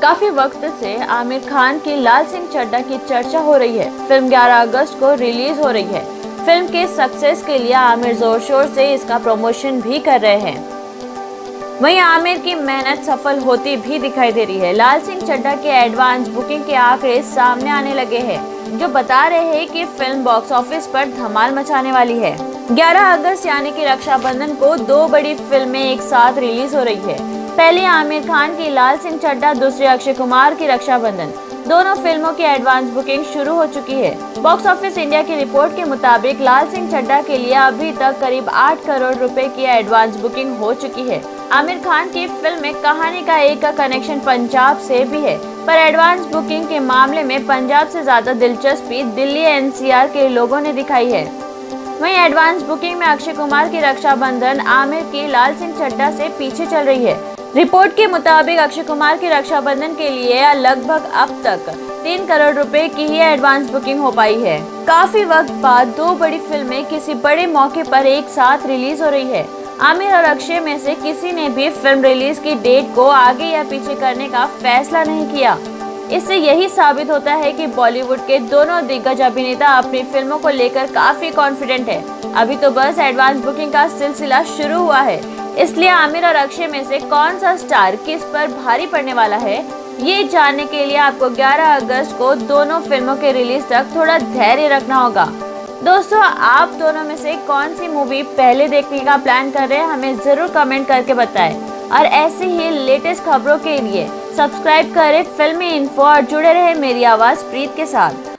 काफी वक्त से आमिर खान की लाल सिंह चड्ढा की चर्चा हो रही है। फिल्म 11 अगस्त को रिलीज हो रही है। फिल्म के सक्सेस के लिए आमिर जोर शोर से इसका प्रमोशन भी कर रहे हैं। वहीं आमिर की मेहनत सफल होती भी दिखाई दे रही है। लाल सिंह चड्ढा के एडवांस बुकिंग के आंकड़े सामने आने लगे हैं, जो बता रहे हैं कि फिल्म बॉक्स ऑफिस पर धमाल मचाने वाली है। 11 अगस्त यानी कि रक्षाबंधन को दो बड़ी फिल्में एक साथ रिलीज हो रही है। पहली आमिर खान की लाल सिंह चड्ढा, दूसरी अक्षय कुमार की रक्षाबंधन। दोनों फिल्मों की एडवांस बुकिंग शुरू हो चुकी है। बॉक्स ऑफिस इंडिया की रिपोर्ट के मुताबिक लाल सिंह चड्ढा के लिए अभी तक करीब 8 करोड़ रुपए की एडवांस बुकिंग हो चुकी है। आमिर खान की फिल्म में कहानी का एक का कनेक्शन पंजाब से भी है, पर एडवांस बुकिंग के मामले में पंजाब से ज्यादा दिलचस्पी दिल्ली एनसीआर के लोगों ने दिखाई है। वहीं एडवांस बुकिंग में अक्षय कुमार की रक्षाबंधन आमिर की लाल सिंह चड्ढा से पीछे चल रही है। रिपोर्ट के मुताबिक अक्षय कुमार की रक्षाबंधन के लिए लगभग अब तक 3 करोड़ रुपए की ही एडवांस बुकिंग हो पाई है। काफी वक्त बाद दो बड़ी फिल्में किसी बड़े मौके पर एक साथ रिलीज हो रही है। आमिर और अक्षय में से किसी ने भी फिल्म रिलीज की डेट को आगे या पीछे करने का फैसला नहीं किया। इससे यही साबित होता है कि बॉलीवुड के दोनों दिग्गज अभिनेता अपनी फिल्मों को लेकर काफी कॉन्फिडेंट है। अभी तो बस एडवांस बुकिंग का सिलसिला शुरू हुआ है, इसलिए आमिर और अक्षय में से कौन सा स्टार किस पर भारी पड़ने वाला है, ये जानने के लिए आपको 11 अगस्त को दोनों फिल्मों के रिलीज तक थोड़ा धैर्य रखना होगा। दोस्तों, आप दोनों में से कौन सी मूवी पहले देखने का प्लान कर रहे हैं, हमें जरूर कमेंट करके बताएं। और ऐसे ही लेटेस्ट खबरों के लिए सब्सक्राइब करें फिल्मी इन्फो और जुड़े रहे मेरी आवाज प्रीत के साथ।